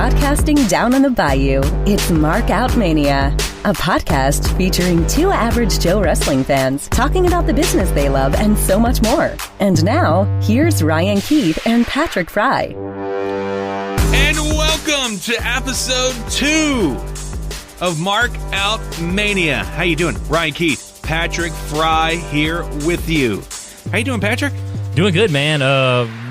Broadcasting down on the bayou, it's Mark Out Mania, a podcast featuring two average Joe wrestling fans talking about the business they love and so much more. And now, here's Ryan Keith and Patrick Fry. And welcome to episode 2 of Mark Out Mania. How you doing? Ryan Keith, Patrick Fry here with you. How you doing, Patrick? Doing good, man.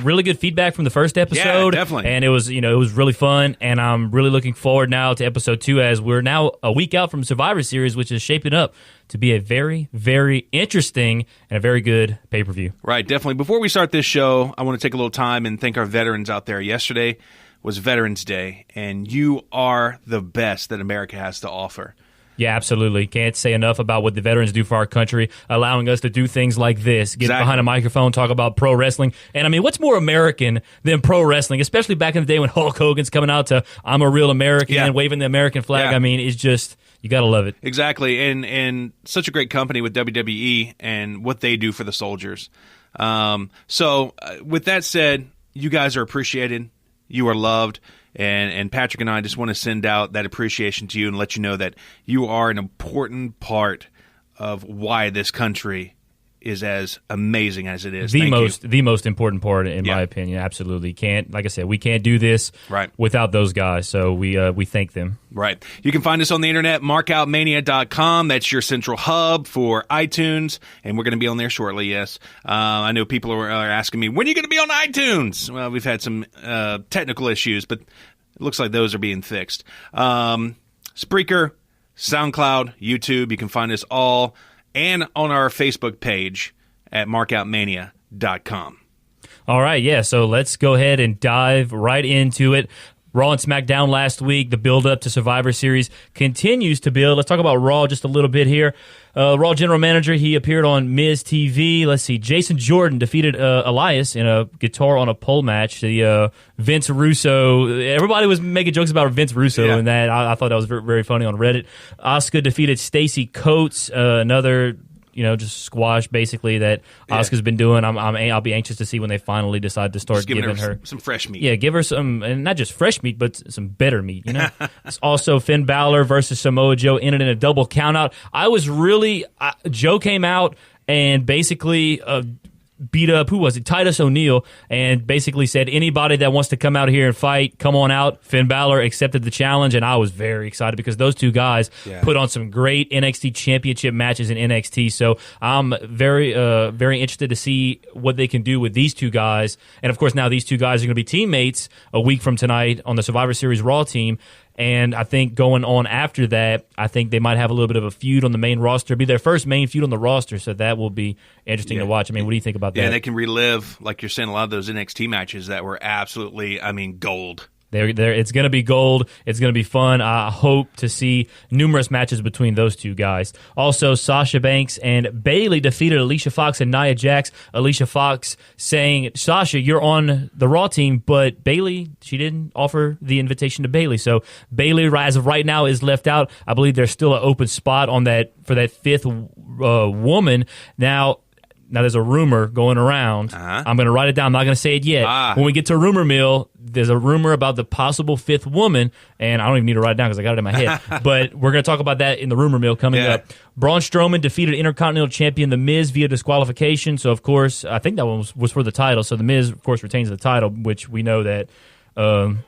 Really good feedback from the first episode. Yeah, definitely. And it was really fun, and I'm really looking forward now to episode 2 as we're now a week out from Survivor Series, which is shaping up to be a very, very interesting and a very good pay-per-view. Right, definitely. Before we start this show, I want to take a little time and thank our veterans out there. Yesterday was Veterans Day, and you are the best that America has to offer. Yeah, absolutely. Can't say enough about what the veterans do for our country, allowing us to do things like this, get behind a microphone, talk about pro wrestling. And I mean, what's more American than pro wrestling, especially back in the day when Hulk Hogan's coming out to I'm a real American and waving the American flag. I mean, it's just, you got to love it. Exactly. And such a great company with WWE and what they do for the soldiers. So with that said, you guys are appreciated. You are loved. And Patrick and I just want to send out that appreciation to you and let you know that you are an important part of why this country is as amazing as it is. The most important part, in my opinion. Absolutely. Like I said, we can't do this without those guys. So we thank them. Right. You can find us on the internet, MarkOutMania.com. That's your central hub for iTunes, and we're going to be on there shortly. Yes, I know people are asking me, when are you going to be on iTunes? Well, we've had some technical issues, but it looks like those are being fixed. Spreaker, SoundCloud, YouTube. You can find us all. And on our Facebook page at MarkOutMania.com. All right, yeah, so let's go ahead and dive right into it. Raw and SmackDown last week, the build-up to Survivor Series continues to build. Let's talk about Raw just a little bit here. Raw General Manager, he appeared on Miz TV. Let's see, Jason Jordan defeated Elias in a guitar on a pole match. The Vince Russo, everybody was making jokes about Vince Russo and that. I thought that was very, very funny on Reddit. Asuka defeated Stacey Coates, another just squash basically that Asuka's been doing. I'll be anxious to see when they finally decide to start giving her some fresh meat. Yeah, give her some, and not just fresh meat, but some better meat. It's also Finn Balor versus Samoa Joe ended in a double countout. Joe came out and basically beat up, who was it? Titus O'Neil, and basically said, anybody that wants to come out here and fight, come on out. Finn Balor accepted the challenge, and I was very excited because those two guys put on some great NXT championship matches in NXT, so I'm very, very interested to see what they can do with these two guys. And of course, now these two guys are going to be teammates a week from tonight on the Survivor Series Raw team. And I think going on after that, I think they might have a little bit of a feud on the main roster. It'll be their first main feud on the roster, so that will be interesting to watch. I mean, what do you think about that? Yeah, they can relive, like you're saying, a lot of those NXT matches that were absolutely, gold. It's going to be gold. It's going to be fun. I hope to see numerous matches between those two guys. Also, Sasha Banks and Bayley defeated Alicia Fox and Nia Jax. Alicia Fox saying, Sasha, you're on the Raw team, but Bayley, she didn't offer the invitation to Bayley. So Bayley, as of right now, is left out. I believe there's still an open spot on that for that fifth woman. Now, there's a rumor going around. I'm going to write it down. I'm not going to say it yet. When we get to Rumor Mill, there's a rumor about the possible fifth woman, and I don't even need to write it down because I got it in my head. But we're going to talk about that in the Rumor Mill coming up. Braun Strowman defeated Intercontinental Champion The Miz via disqualification. So, of course, I think that one was for the title. So The Miz, of course, retains the title, which we know that Braun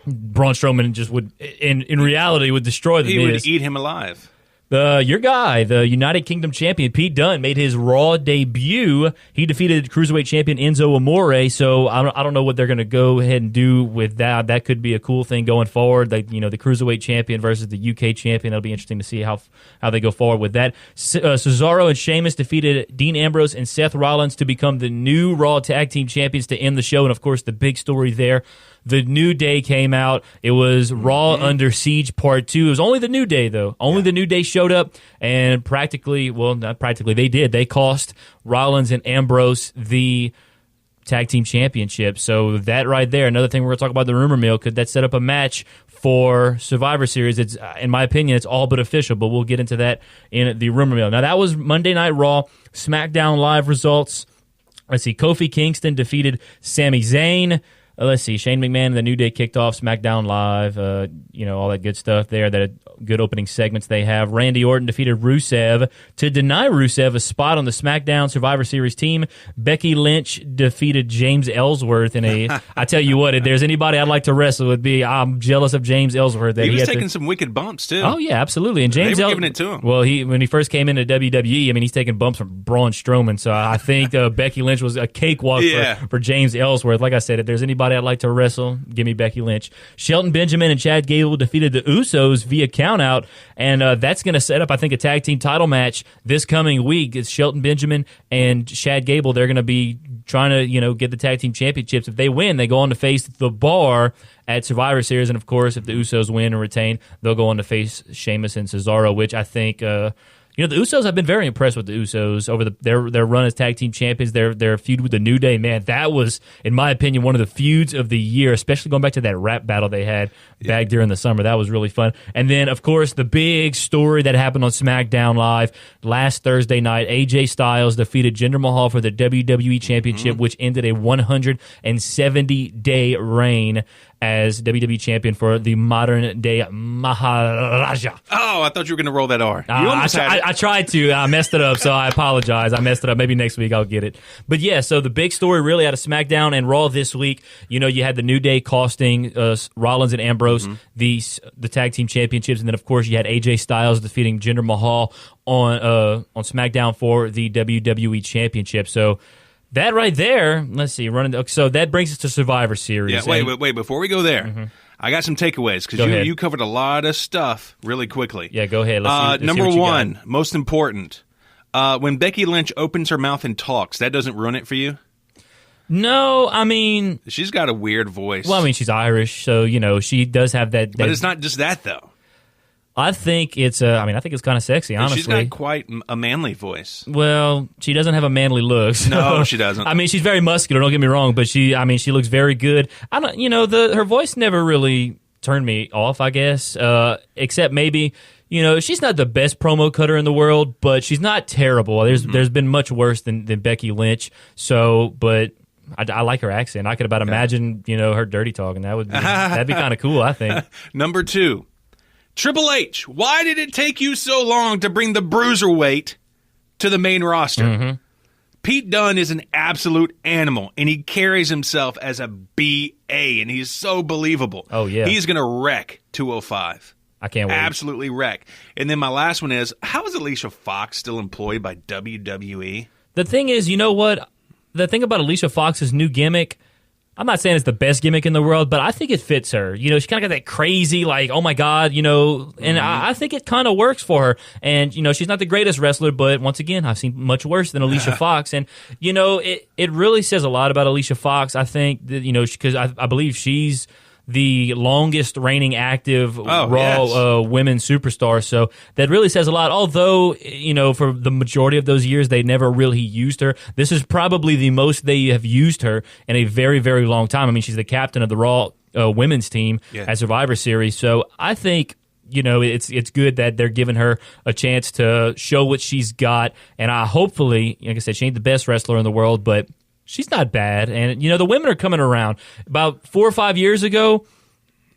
Strowman just would, in reality, would destroy The Miz. He would eat him alive. Your guy, the United Kingdom champion, Pete Dunne, made his Raw debut. He defeated Cruiserweight champion Enzo Amore, so I don't know what they're going to go ahead and do with that. That could be a cool thing going forward. The Cruiserweight champion versus the UK champion. That'll be interesting to see how they go forward with that. Cesaro and Sheamus defeated Dean Ambrose and Seth Rollins to become the new Raw Tag Team Champions to end the show, and of course the big story there, The New Day came out. It was Raw Under Siege Part 2. It was only The New Day, though. Only The New Day showed up, and not practically, they did. They cost Rollins and Ambrose the Tag Team Championship. So that right there, another thing we're going to talk about the rumor mill, could that set up a match for Survivor Series? It's, in my opinion, it's all but official, but we'll get into that in the rumor mill. Now, that was Monday Night Raw. SmackDown Live results. Let's see, Kofi Kingston defeated Sami Zayn. let's see, Shane McMahon and the New Day kicked off SmackDown Live, all that good stuff there, that good opening segments they have. Randy Orton defeated Rusev to deny Rusev a spot on the SmackDown Survivor Series team. Becky Lynch defeated James Ellsworth in a, I tell you what, if there's anybody I'd like to wrestle, it would be, I'm jealous of James Ellsworth. That he was taking some wicked bumps, too. Oh, yeah, absolutely. And James they were giving it to him. Well, when he first came into WWE, I mean, he's taking bumps from Braun Strowman, so I think Becky Lynch was a cakewalk for James Ellsworth. Like I said, if there's anybody I'd like to wrestle, give me Becky Lynch. Shelton Benjamin and Chad Gable defeated the Usos via countout, and that's going to set up, I think, a tag team title match this coming week. It's Shelton Benjamin and Chad Gable. They're going to be trying to, get the tag team championships. If they win, they go on to face The Bar at Survivor Series, and of course, if the Usos win and retain, they'll go on to face Sheamus and Cesaro, which I think, the Usos, I've been very impressed with the Usos over their run as tag team champions. Their feud with the New Day, man, that was, in my opinion, one of the feuds of the year, especially going back to that rap battle they had back during the summer. That was really fun. And then, of course, the big story that happened on SmackDown Live last Thursday night, AJ Styles defeated Jinder Mahal for the WWE Championship, which ended a 170-day reign as WWE champion for the modern-day Maharaja. Oh, I thought you were going to roll that R. I tried to. I messed it up, so I apologize. I messed it up. Maybe next week I'll get it. But yeah, so the big story really out of SmackDown and Raw this week, you had the New Day costing Rollins and Ambrose the tag team championships, and then of course you had AJ Styles defeating Jinder Mahal on SmackDown for the WWE Championship. So that right there, let's see, so that brings us to Survivor Series. Yeah, wait, before we go there, I got some takeaways, because you covered a lot of stuff really quickly. Yeah, go ahead. Let's number see one, most important, when Becky Lynch opens her mouth and talks, that doesn't ruin it for you? No, I mean, she's got a weird voice. Well, I mean, she's Irish, so, she does have that. But it's not just that, though. I think it's kind of sexy, honestly. She's got quite a manly voice. Well, she doesn't have a manly look. So, no, she doesn't. I mean, she's very muscular, don't get me wrong, but she looks very good. I don't, her voice never really turned me off, I guess, except maybe, she's not the best promo cutter in the world, but she's not terrible. There's been much worse than Becky Lynch, but I like her accent. I could about imagine, her dirty talking. That'd be kind of cool, I think. Number two, Triple H. Why did it take you so long to bring the Bruiserweight to the main roster? Pete Dunne is an absolute animal, and he carries himself as a BA, and he's so believable. Oh, yeah. He's going to wreck 205. I can't wait. Absolutely wreck. And then my last one is, how is Alicia Fox still employed by WWE? The thing is, you know what? The thing about Alicia Fox's new gimmick, I'm not saying it's the best gimmick in the world, but I think it fits her. She kind of got that crazy, like, oh my God, and I think it kind of works for her. And, she's not the greatest wrestler, but once again, I've seen much worse than Alicia Fox. And, it really says a lot about Alicia Fox. I think that, because I believe she's the longest reigning active Raw women's superstar. So that really says a lot. Although, for the majority of those years, they never really used her. This is probably the most they have used her in a very, very long time. I mean, she's the captain of the Raw women's team at Survivor Series. So I think, it's good that they're giving her a chance to show what she's got. And hopefully, like I said, she ain't the best wrestler in the world, but she's not bad. And, the women are coming around. About 4 or 5 years ago,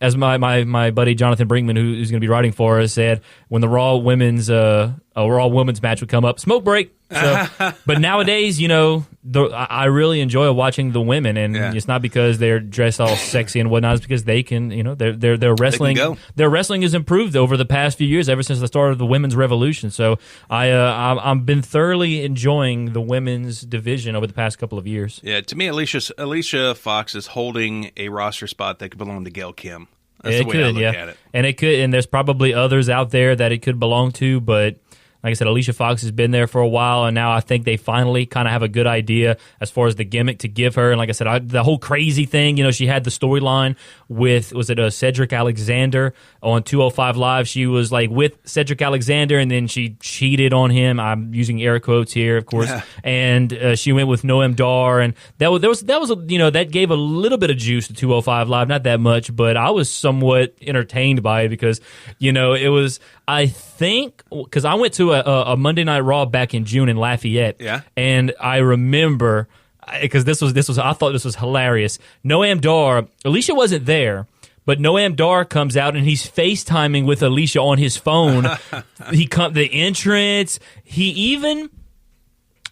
as my buddy Jonathan Brinkman, who's going to be writing for us, said, when the Raw women's match would come up, smoke break. So, but nowadays, I really enjoy watching the women, and it's not because they're dressed all sexy and whatnot. It's because they can, their wrestling, their wrestling has improved over the past few years, ever since the start of the women's revolution. So I've been thoroughly enjoying the women's division over the past couple of years. Yeah, to me, Alicia Fox is holding a roster spot that could belong to Gail Kim. That's the way I look at it. And it could, and there's probably others out there that it could belong to, but like I said, Alicia Fox has been there for a while, and now I think they finally kind of have a good idea as far as the gimmick to give her. And like I said, the whole crazy thing, she had the storyline with, Cedric Alexander on 205 Live. She was like with Cedric Alexander, and then she cheated on him. I'm using air quotes here, of course. And she went with Noam Dar, and that gave a little bit of juice to 205 Live, not that much, but I was somewhat entertained by it because, it was, I think, because I went to a Monday Night Raw back in June in Lafayette, and I remember because this was I thought this was hilarious. Noam Dar, Alicia wasn't there, but Noam Dar comes out and he's FaceTiming with Alicia on his phone. The entrance. He even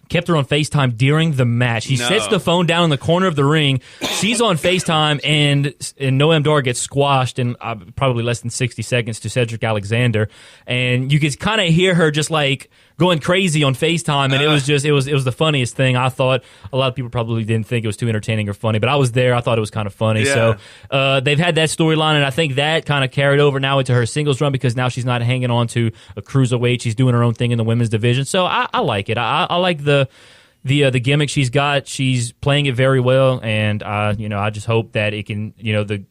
kept her on FaceTime during the match. He sets the phone down in the corner of the ring. She's on FaceTime, and Noam Dar gets squashed in probably less than 60 seconds to Cedric Alexander. And you could kind of hear her just like going crazy on FaceTime, and it was the funniest thing. I thought a lot of people probably didn't think it was too entertaining or funny, but I was there. I thought it was kind of funny. Yeah. So they've had that storyline, and I think that kind of carried over now into her singles run because now she's not hanging on to a cruiserweight. She's doing her own thing in the women's division. So I like it. I like the gimmick she's got. She's playing it very well, and I just hope that it can, the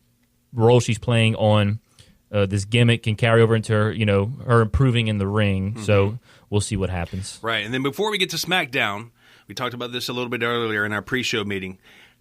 role she's playing on this gimmick can carry over into her, her improving in the ring. Mm-hmm. So we'll see what happens. Right, and then before we get to SmackDown, we talked about this a little bit earlier in our pre-show meeting.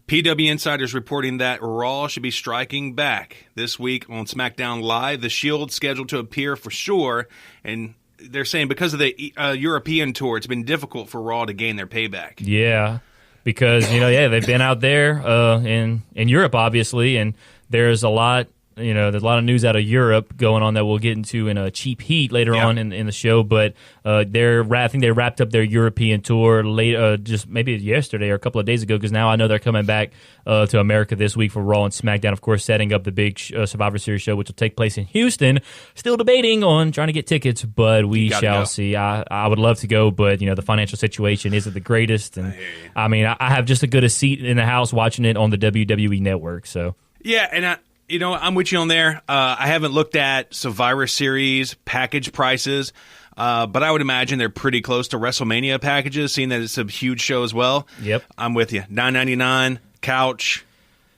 PW Insider's reporting that Raw should be striking back this week on SmackDown Live. The Shield scheduled to appear for sure, and they're saying because of the European tour, it's been difficult for Raw to gain their payback. Yeah, because they've been out there in Europe, obviously, and there's a lot. There's a lot of news out of Europe going on that we'll get into in a Cheap Heat later on in the show. But I think they wrapped up their European tour just maybe yesterday or a couple of days ago, because now I know they're coming back to America this week for Raw and SmackDown, of course, setting up the big Survivor Series show, which will take place in Houston. Still debating on trying to get tickets, but we shall see. I would love to go, but the financial situation isn't the greatest. And I have just as good a seat in the house watching it on the WWE Network. So yeah, and I'm with you on there. I haven't looked at Survivor Series package prices, but I would imagine they're pretty close to WrestleMania packages, seeing that it's a huge show as well. Yep. I'm with you. $9.99, couch.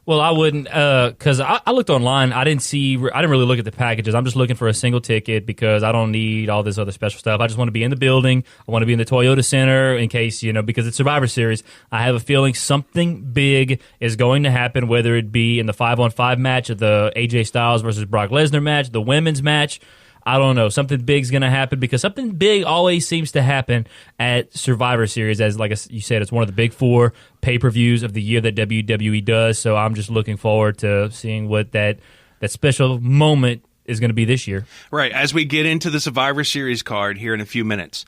Well, I wouldn't, because I looked online. I didn't really look at the packages. I'm just looking for a single ticket because I don't need all this other special stuff. I just want to be in the building. I want to be in the Toyota Center in case, because it's Survivor Series. I have a feeling something big is going to happen, whether it be in the 5-on-5 match, or the AJ Styles versus Brock Lesnar match, the women's match. I don't know. Something big's going to happen because something big always seems to happen at Survivor Series. As like you said, it's one of the big 4 pay-per-views of the year that WWE does. So I'm just looking forward to seeing what that special moment is going to be this year. Right. As we get into the Survivor Series card here in a few minutes,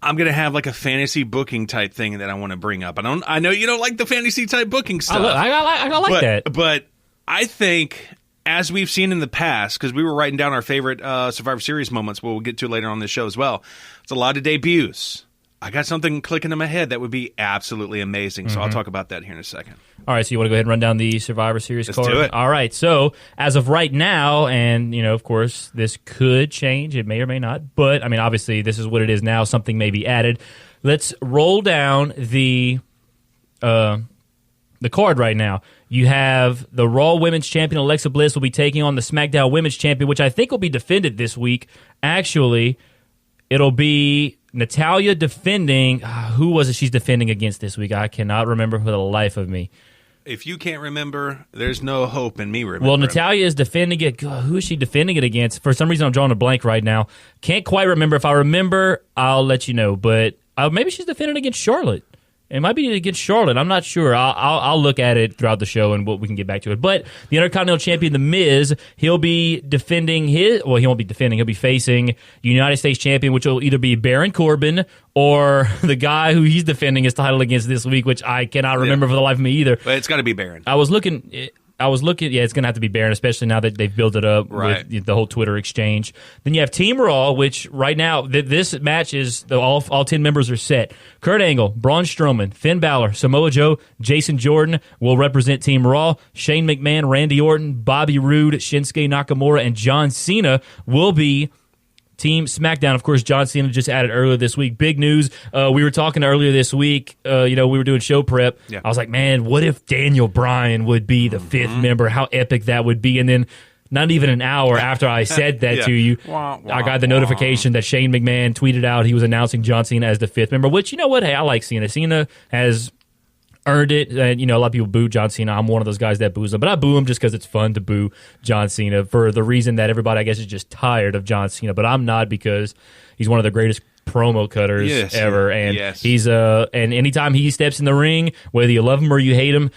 I'm going to have like a fantasy booking type thing that I want to bring up. I know you don't like the fantasy type booking stuff. I like that. But I think, as we've seen in the past, because we were writing down our favorite Survivor Series moments, we'll get to later on this show as well. It's a lot of debuts. I got something clicking in my head that would be absolutely amazing, so I'll talk about that here in a second. All right, so you want to go ahead and run down the Survivor Series card? Let's do it. All right, so as of right now, and, of course, this could change. It may or may not, but, obviously, this is what it is now. Something may be added. Let's roll down the card right now. You have the Raw Women's Champion, Alexa Bliss, will be taking on the SmackDown Women's Champion, which I think will be defended this week. Actually, it'll be Natalya defending. Who was it she's defending against this week? I cannot remember for the life of me. If you can't remember, there's no hope in me remembering. Well, Natalya is defending it. Who is she defending it against? For some reason, I'm drawing a blank right now. Can't quite remember. If I remember, I'll let you know. But maybe she's defending against Charlotte. It might be against Charlotte. I'm not sure. I'll look at it throughout the show and we can get back to it. But the Intercontinental Champion, The Miz, he'll be defending he won't be defending. He'll be facing the United States Champion, which will either be Baron Corbin or the guy who he's defending his title against this week, which I cannot remember for the life of me either. But it's got to be Baron. I was looking, yeah, it's going to have to be Baron, especially now that they've built it up with the whole Twitter exchange. Then you have Team Raw, which right now, this match is, all 10 members are set. Kurt Angle, Braun Strowman, Finn Balor, Samoa Joe, Jason Jordan will represent Team Raw. Shane McMahon, Randy Orton, Bobby Roode, Shinsuke Nakamura, and John Cena will be Team SmackDown. Of course, John Cena just added earlier this week. Big news. We were talking earlier this week. We were doing show prep. Yeah. I was like, man, what if Daniel Bryan would be the 5th member? How epic that would be. And then not even an hour after I said that to you, I got the notification that Shane McMahon tweeted out he was announcing John Cena as the 5th member, which, you know what? Hey, I like Cena. Cena has earned it. And, a lot of people boo John Cena. I'm one of those guys that boos him. But I boo him just because it's fun to boo John Cena for the reason that everybody, I guess, is just tired of John Cena. But I'm not, because he's one of the greatest promo cutters Yes. ever, and Yes. he's and anytime he steps in the ring, whether you love him or you hate him,